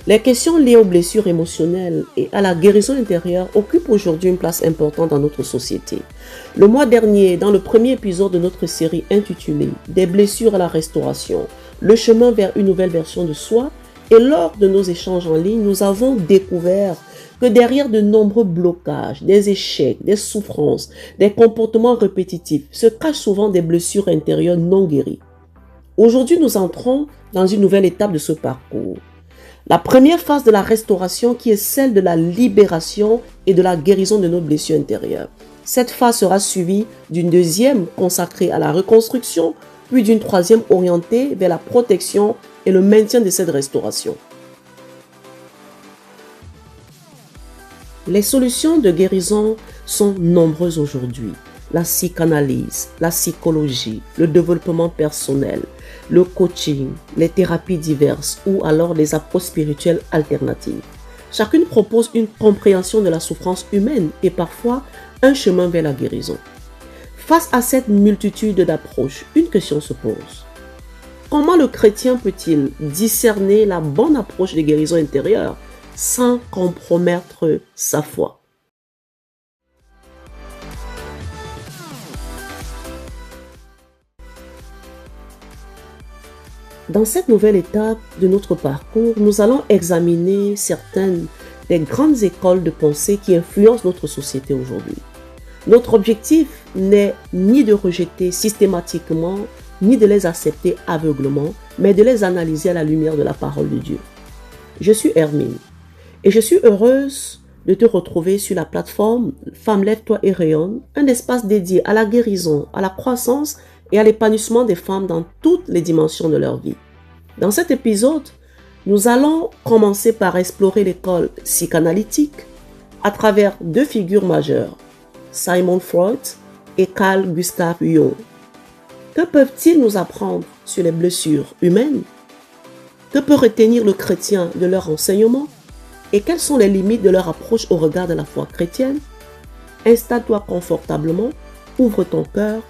Les questions liées aux blessures émotionnelles et à la guérison intérieure occupent aujourd'hui une place importante dans notre société. Le mois dernier, dans le premier épisode de notre série intitulée « Des blessures à la restauration, le chemin vers une nouvelle version de soi », et lors de nos échanges en ligne, nous avons découvert que derrière de nombreux blocages, des échecs, des souffrances, des comportements répétitifs, se cachent souvent des blessures intérieures non guéries. Aujourd'hui, nous entrons dans une nouvelle étape de ce parcours. La première phase de la restauration qui est celle de la libération et de la guérison de nos blessures intérieures. Cette phase sera suivie d'une deuxième consacrée à la reconstruction, puis d'une troisième orientée vers la protection et le maintien de cette restauration. Les solutions de guérison sont nombreuses aujourd'hui. La psychanalyse, la psychologie, le développement personnel, le coaching, les thérapies diverses ou alors les approches spirituelles alternatives. Chacune propose une compréhension de la souffrance humaine et parfois un chemin vers la guérison. Face à cette multitude d'approches, une question se pose. Comment le chrétien peut-il discerner la bonne approche de guérison intérieure sans compromettre sa foi? Dans cette nouvelle étape de notre parcours, nous allons examiner certaines des grandes écoles de pensée qui influencent notre société aujourd'hui. Notre objectif n'est ni de rejeter systématiquement, ni de les accepter aveuglement, mais de les analyser à la lumière de la parole de Dieu. Je suis Hermine et je suis heureuse de te retrouver sur la plateforme Femme Lève-toi et Rayonne, un espace dédié à la guérison, à la croissance et à l'épanouissement des femmes dans toutes les dimensions de leur vie. Dans cet épisode, nous allons commencer par explorer l'école psychanalytique à travers deux figures majeures, Sigmund Freud et Carl Gustav Jung. Que peuvent-ils nous apprendre sur les blessures humaines? Que peut retenir le chrétien de leur enseignement? Et quelles sont les limites de leur approche au regard de la foi chrétienne? Installe-toi confortablement, ouvre ton cœur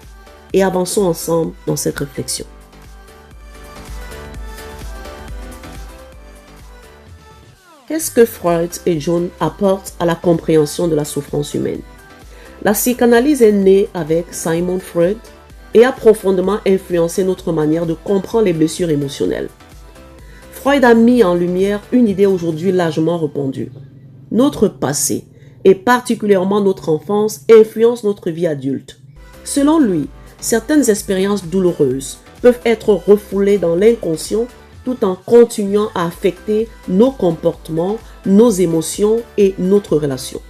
et avançons ensemble dans cette réflexion. Qu'est-ce que Freud et Jung apportent à la compréhension de la souffrance humaine? La psychanalyse est née avec Sigmund Freud et a profondément influencé notre manière de comprendre les blessures émotionnelles. Freud a mis en lumière une idée aujourd'hui largement répandue. Notre passé, et particulièrement notre enfance, influence notre vie adulte. Selon lui, certaines expériences douloureuses peuvent être refoulées dans l'inconscient tout en continuant à affecter nos comportements, nos émotions et notre relation.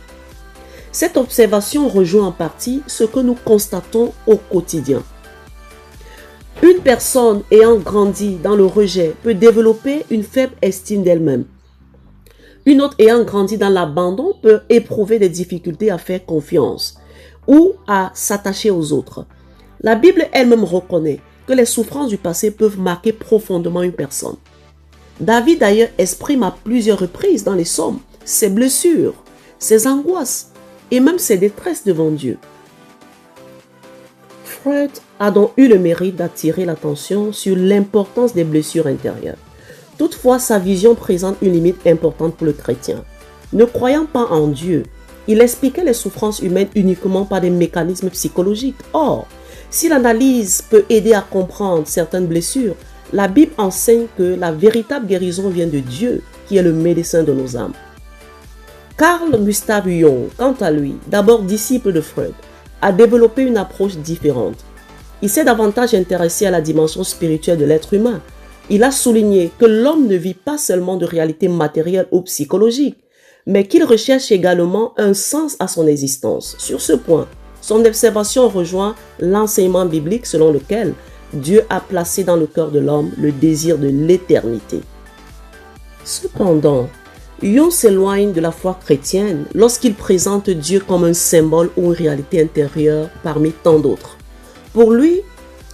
Cette observation rejoint en partie ce que nous constatons au quotidien. Une personne ayant grandi dans le rejet peut développer une faible estime d'elle-même. Une autre ayant grandi dans l'abandon peut éprouver des difficultés à faire confiance ou à s'attacher aux autres. La Bible elle-même reconnaît que les souffrances du passé peuvent marquer profondément une personne. David d'ailleurs exprime à plusieurs reprises dans les psaumes ses blessures, ses angoisses et même ses détresses devant Dieu. Freud a donc eu le mérite d'attirer l'attention sur l'importance des blessures intérieures. Toutefois, sa vision présente une limite importante pour le chrétien. Ne croyant pas en Dieu, il expliquait les souffrances humaines uniquement par des mécanismes psychologiques. Or, si l'analyse peut aider à comprendre certaines blessures, la Bible enseigne que la véritable guérison vient de Dieu, qui est le médecin de nos âmes. Carl Gustav Jung, quant à lui, d'abord disciple de Freud, a développé une approche différente. Il s'est davantage intéressé à la dimension spirituelle de l'être humain. Il a souligné que l'homme ne vit pas seulement de réalités matérielles ou psychologiques, mais qu'il recherche également un sens à son existence. Sur ce point, son observation rejoint l'enseignement biblique selon lequel Dieu a placé dans le cœur de l'homme le désir de l'éternité. Cependant, Jung s'éloigne de la foi chrétienne lorsqu'il présente Dieu comme un symbole ou une réalité intérieure parmi tant d'autres. Pour lui,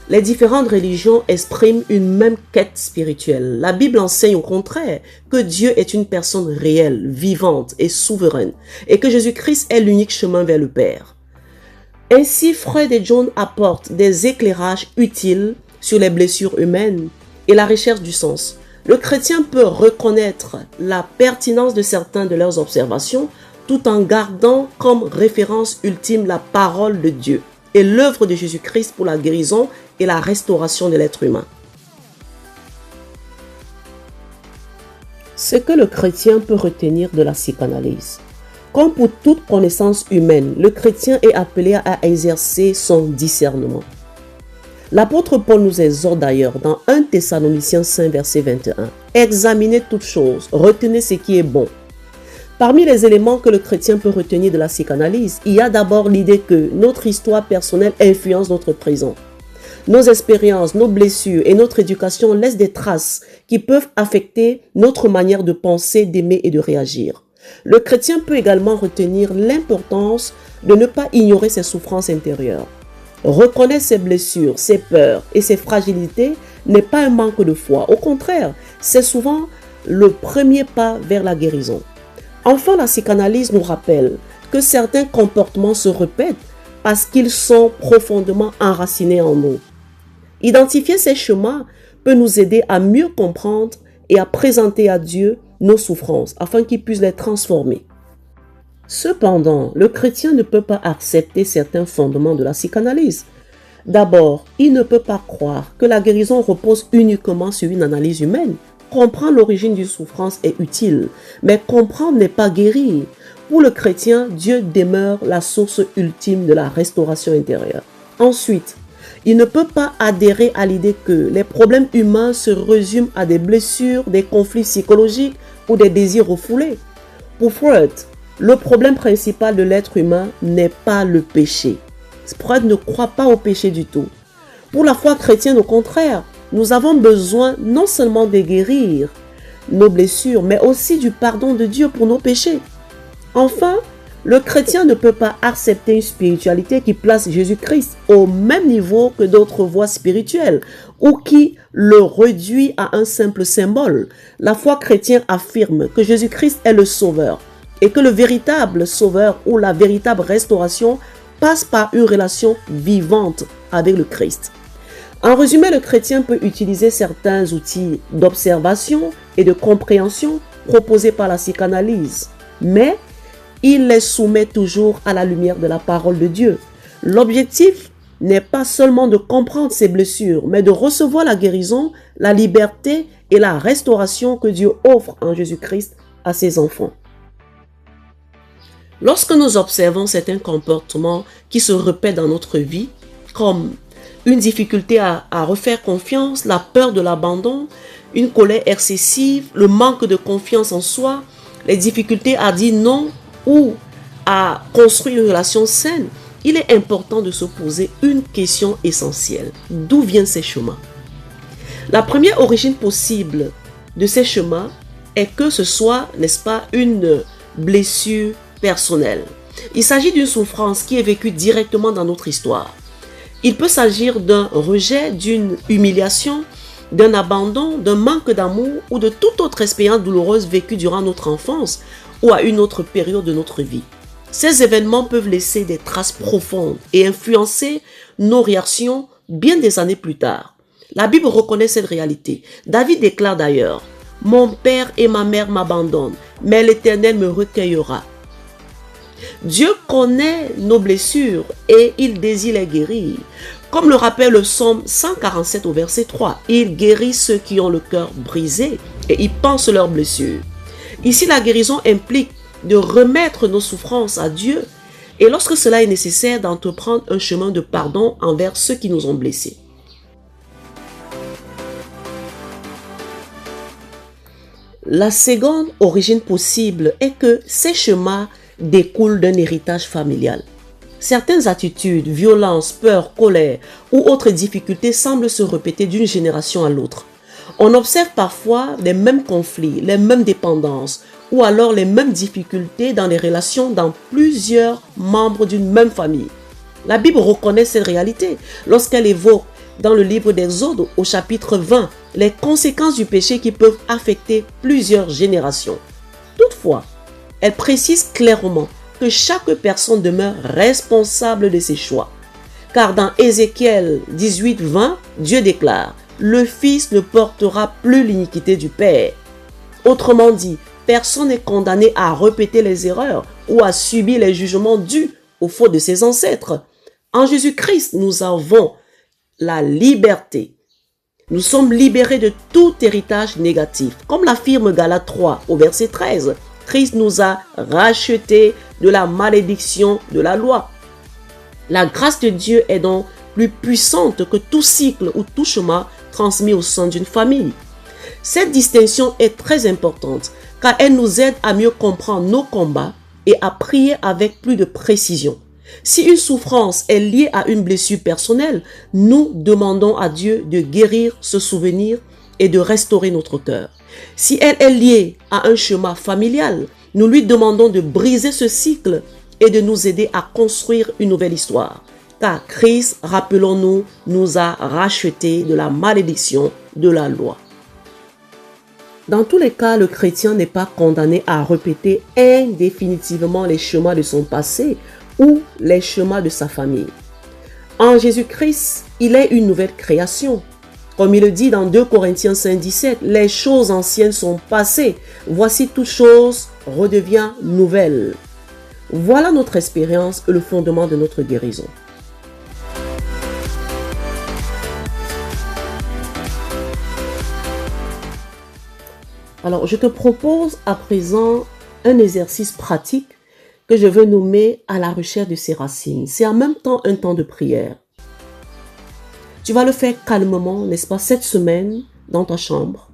les différentes religions expriment une même quête spirituelle. La Bible enseigne au contraire que Dieu est une personne réelle, vivante et souveraine, et que Jésus-Christ est l'unique chemin vers le Père. Ainsi, Freud et Jung apportent des éclairages utiles sur les blessures humaines et la recherche du sens. Le chrétien peut reconnaître la pertinence de certaines de leurs observations tout en gardant comme référence ultime la parole de Dieu et l'œuvre de Jésus-Christ pour la guérison et la restauration de l'être humain. Ce que le chrétien peut retenir de la psychanalyse. Comme pour toute connaissance humaine, le chrétien est appelé à exercer son discernement. L'apôtre Paul nous exhorte d'ailleurs dans 1 Thessaloniciens 5, verset 21. Examinez toutes choses, retenez ce qui est bon. Parmi les éléments que le chrétien peut retenir de la psychanalyse, il y a d'abord l'idée que notre histoire personnelle influence notre présent. Nos expériences, nos blessures et notre éducation laissent des traces qui peuvent affecter notre manière de penser, d'aimer et de réagir. Le chrétien peut également retenir l'importance de ne pas ignorer ses souffrances intérieures. Reconnaître ses blessures, ses peurs et ses fragilités n'est pas un manque de foi. Au contraire, c'est souvent le premier pas vers la guérison. Enfin, la psychanalyse nous rappelle que certains comportements se répètent parce qu'ils sont profondément enracinés en nous. Identifier ces chemins peut nous aider à mieux comprendre et à présenter à Dieu nos souffrances afin qu'il puisse les transformer. Cependant, le chrétien ne peut pas accepter certains fondements de la psychanalyse. D'abord, il ne peut pas croire que la guérison repose uniquement sur une analyse humaine. Comprendre l'origine d'une souffrance est utile, mais comprendre n'est pas guérir. Pour le chrétien, Dieu demeure la source ultime de la restauration intérieure. Ensuite, il ne peut pas adhérer à l'idée que les problèmes humains se résument à des blessures, des conflits psychologiques ou des désirs refoulés. Pour Freud, le problème principal de l'être humain n'est pas le péché. Freud ne croit pas au péché du tout. Pour la foi chrétienne, au contraire, nous avons besoin non seulement de guérir nos blessures, mais aussi du pardon de Dieu pour nos péchés. Enfin, le chrétien ne peut pas accepter une spiritualité qui place Jésus-Christ au même niveau que d'autres voies spirituelles ou qui le réduit à un simple symbole. La foi chrétienne affirme que Jésus-Christ est le Sauveur et que le véritable Sauveur ou la véritable restauration passe par une relation vivante avec le Christ. En résumé, le chrétien peut utiliser certains outils d'observation et de compréhension proposés par la psychanalyse, mais il les soumet toujours à la lumière de la parole de Dieu. L'objectif n'est pas seulement de comprendre ses blessures, mais de recevoir la guérison, la liberté et la restauration que Dieu offre en Jésus-Christ à ses enfants. Lorsque nous observons certains comportements qui se répètent dans notre vie, comme une difficulté à refaire confiance, la peur de l'abandon, une colère excessive, le manque de confiance en soi, les difficultés à dire non ou à construire une relation saine, il est important de se poser une question essentielle. D'où viennent ces chemins? La première origine possible de ces chemins est que ce soit, n'est-ce pas, une blessure personnelle. Il s'agit d'une souffrance qui est vécue directement dans notre histoire. Il peut s'agir d'un rejet, d'une humiliation, d'un abandon, d'un manque d'amour ou de toute autre expérience douloureuse vécue durant notre enfance ou à une autre période de notre vie. Ces événements peuvent laisser des traces profondes et influencer nos réactions bien des années plus tard. La Bible reconnaît cette réalité. David déclare d'ailleurs « Mon père et ma mère m'abandonnent, mais l'Éternel me recueillera. » Dieu connaît nos blessures et il désire les guérir. Comme le rappelle le psaume 147 au verset 3, il guérit ceux qui ont le cœur brisé et il pense leurs blessures. Ici, la guérison implique de remettre nos souffrances à Dieu et lorsque cela est nécessaire, d'entreprendre un chemin de pardon envers ceux qui nous ont blessés. La seconde origine possible est que ces chemins découlent d'un héritage familial. Certaines attitudes, violences, peurs, colère ou autres difficultés semblent se répéter d'une génération à l'autre. On observe parfois les mêmes conflits, les mêmes dépendances ou alors les mêmes difficultés dans les relations dans plusieurs membres d'une même famille. La Bible reconnaît cette réalité lorsqu'elle évoque dans le livre d'Exode au chapitre 20 les conséquences du péché qui peuvent affecter plusieurs générations. Toutefois, elle précise clairement que chaque personne demeure responsable de ses choix. Car dans Ézéchiel 18, 20, Dieu déclare le Fils ne portera plus l'iniquité du Père. Autrement dit, personne n'est condamné à répéter les erreurs ou à subir les jugements dus aux fautes de ses ancêtres. En Jésus-Christ, nous avons la liberté. Nous sommes libérés de tout héritage négatif. Comme l'affirme Galates 3 au verset 13, Christ nous a rachetés de la malédiction de la loi. La grâce de Dieu est donc plus puissante que tout cycle ou tout chemin transmis au sein d'une famille. Cette distinction est très importante car elle nous aide à mieux comprendre nos combats et à prier avec plus de précision. Si une souffrance est liée à une blessure personnelle, nous demandons à Dieu de guérir ce souvenir et de restaurer notre cœur. Si elle est liée à un schéma familial, nous lui demandons de briser ce cycle et de nous aider à construire une nouvelle histoire. Car Christ, rappelons-nous, nous a rachetés de la malédiction de la loi. Dans tous les cas, le chrétien n'est pas condamné à répéter indéfinitivement les chemins de son passé ou les chemins de sa famille. En Jésus-Christ, il est une nouvelle création. Comme il le dit dans 2 Corinthiens 5,17, les choses anciennes sont passées, voici toute chose redevient nouvelle. Voilà notre expérience et le fondement de notre guérison. Alors, je te propose à présent un exercice pratique que je veux nommer à la recherche de ses racines. C'est en même temps un temps de prière. Tu vas le faire calmement, n'est-ce pas, cette semaine dans ta chambre.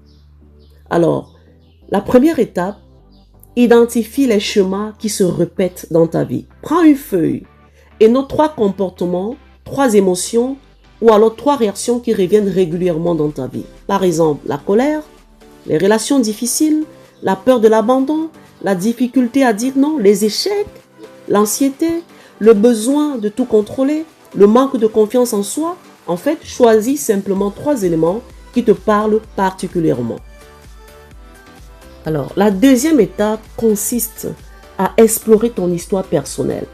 Alors, la première étape, identifie les chemins qui se répètent dans ta vie. Prends une feuille et note 3 comportements, 3 émotions ou alors 3 réactions qui reviennent régulièrement dans ta vie. Par exemple, la colère, les relations difficiles, la peur de l'abandon, la difficulté à dire non, les échecs, l'anxiété, le besoin de tout contrôler, le manque de confiance en soi. En fait, choisis simplement 3 éléments qui te parlent particulièrement. Alors, la deuxième étape consiste à explorer ton histoire personnelle.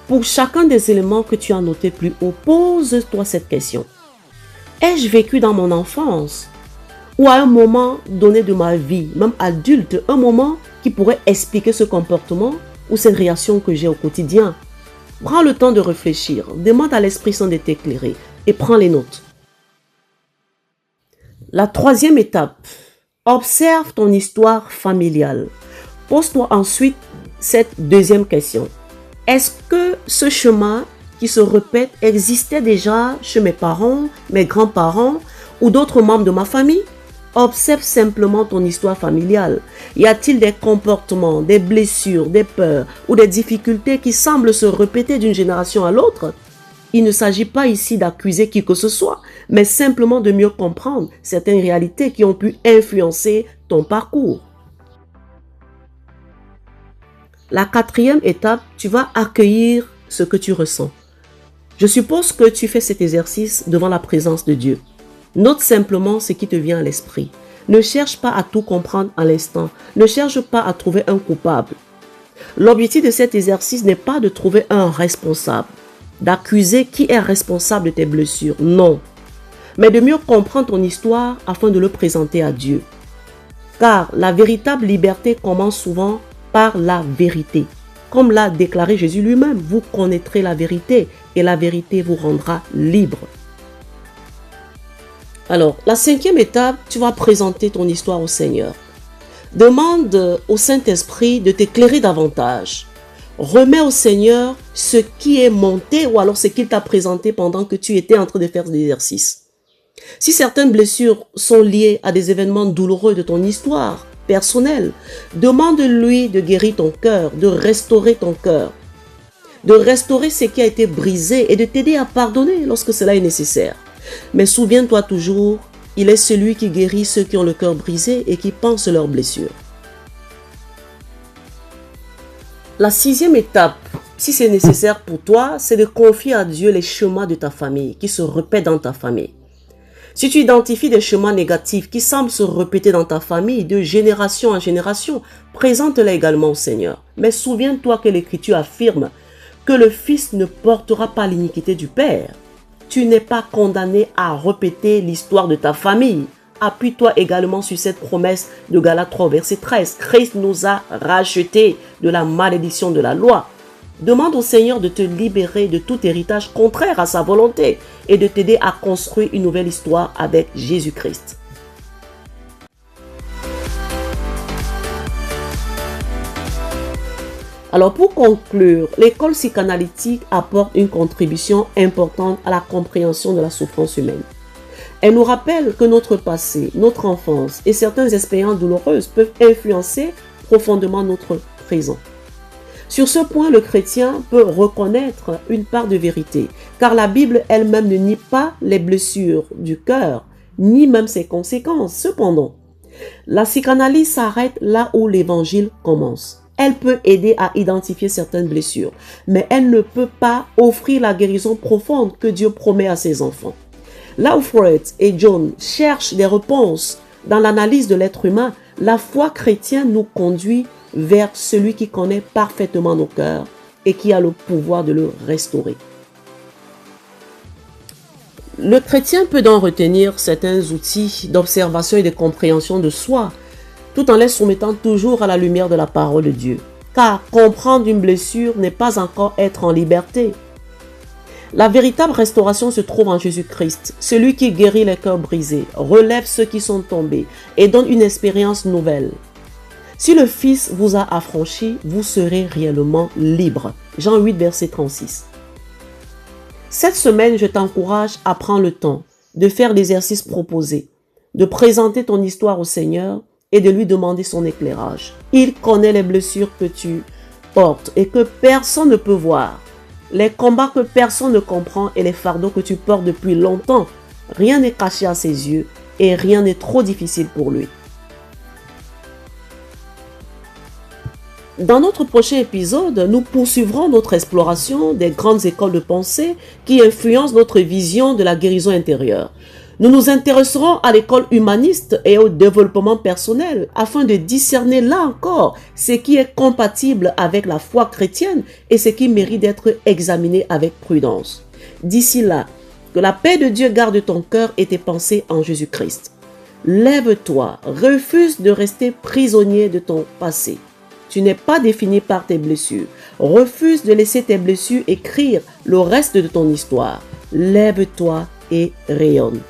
Pour chacun des éléments que tu as notés plus haut, pose-toi cette question. Ai-je vécu dans mon enfance ou à un moment donné de ma vie, même adulte, un moment qui pourrait expliquer ce comportement ou cette réaction que j'ai au quotidien? Prends le temps de réfléchir, demande à l'Esprit Saint de t'éclairer et prends les notes. La troisième étape, observe ton histoire familiale. Pose-toi ensuite cette deuxième question. Est-ce que ce chemin qui se répète existait déjà chez mes parents, mes grands-parents ou d'autres membres de ma famille? Observe simplement ton histoire familiale. Y a-t-il des comportements, des blessures, des peurs ou des difficultés qui semblent se répéter d'une génération à l'autre? Il ne s'agit pas ici d'accuser qui que ce soit, mais simplement de mieux comprendre certaines réalités qui ont pu influencer ton parcours. La quatrième étape, tu vas accueillir ce que tu ressens. Je suppose que tu fais cet exercice devant la présence de Dieu. Note simplement ce qui te vient à l'esprit. Ne cherche pas à tout comprendre à l'instant. Ne cherche pas à trouver un coupable. L'objectif de cet exercice n'est pas de trouver un responsable, d'accuser qui est responsable de tes blessures, non. Mais de mieux comprendre ton histoire afin de le présenter à Dieu. Car la véritable liberté commence souvent par la vérité. Comme l'a déclaré Jésus lui-même, vous connaîtrez la vérité et la vérité vous rendra libre. Alors, la cinquième étape, tu vas présenter ton histoire au Seigneur. Demande au Saint-Esprit de t'éclairer davantage. Remets au Seigneur ce qui est monté ou alors ce qu'il t'a présenté pendant que tu étais en train de faire l'exercice. Si certaines blessures sont liées à des événements douloureux de ton histoire personnelle, demande-lui de guérir ton cœur, de restaurer ton cœur, de restaurer ce qui a été brisé et de t'aider à pardonner lorsque cela est nécessaire. Mais souviens-toi toujours, il est celui qui guérit ceux qui ont le cœur brisé et qui pensent leurs blessures. La sixième étape, si c'est nécessaire pour toi, c'est de confier à Dieu les chemins de ta famille qui se répètent dans ta famille. Si tu identifies des chemins négatifs qui semblent se répéter dans ta famille de génération en génération, présente-les également au Seigneur. Mais souviens-toi que l'Écriture affirme que le Fils ne portera pas l'iniquité du Père. tu n'es pas condamné à répéter l'histoire de ta famille. Appuie-toi également sur cette promesse de Galates 3, verset 13. Christ nous a rachetés de la malédiction de la loi. Demande au Seigneur de te libérer de tout héritage contraire à sa volonté et de t'aider à construire une nouvelle histoire avec Jésus-Christ. Alors pour conclure, l'école psychanalytique apporte une contribution importante à la compréhension de la souffrance humaine. Elle nous rappelle que notre passé, notre enfance et certaines expériences douloureuses peuvent influencer profondément notre présent. Sur ce point, le chrétien peut reconnaître une part de vérité, car la Bible elle-même ne nie pas les blessures du cœur, ni même ses conséquences. Cependant, la psychanalyse s'arrête là où l'évangile commence. Elle peut aider à identifier certaines blessures, mais elle ne peut pas offrir la guérison profonde que Dieu promet à ses enfants. Là où Freud et Jung cherchent des réponses dans l'analyse de l'être humain, la foi chrétienne nous conduit vers celui qui connaît parfaitement nos cœurs et qui a le pouvoir de le restaurer. Le chrétien peut donc retenir certains outils d'observation et de compréhension de soi, tout en les soumettant toujours à la lumière de la parole de Dieu. Car comprendre une blessure n'est pas encore être en liberté. La véritable restauration se trouve en Jésus-Christ, celui qui guérit les cœurs brisés, relève ceux qui sont tombés et donne une expérience nouvelle. Si le Fils vous a affranchi, vous serez réellement libre. Jean 8, verset 36. Cette semaine, je t'encourage à prendre le temps de faire l'exercice proposé, de présenter ton histoire au Seigneur et de lui demander son éclairage. Il connaît les blessures que tu portes et que personne ne peut voir. Les combats que personne ne comprend et les fardeaux que tu portes depuis longtemps. Rien n'est caché à ses yeux et rien n'est trop difficile pour lui. Dans notre prochain épisode, nous poursuivrons notre exploration des grandes écoles de pensée qui influencent notre vision de la guérison intérieure. Nous nous intéresserons à l'école humaniste et au développement personnel afin de discerner là encore ce qui est compatible avec la foi chrétienne et ce qui mérite d'être examiné avec prudence. D'ici là, que la paix de Dieu garde ton cœur et tes pensées en Jésus-Christ. Lève-toi, refuse de rester prisonnier de ton passé. Tu n'es pas défini par tes blessures. Refuse de laisser tes blessures écrire le reste de ton histoire. Lève-toi et rayonne.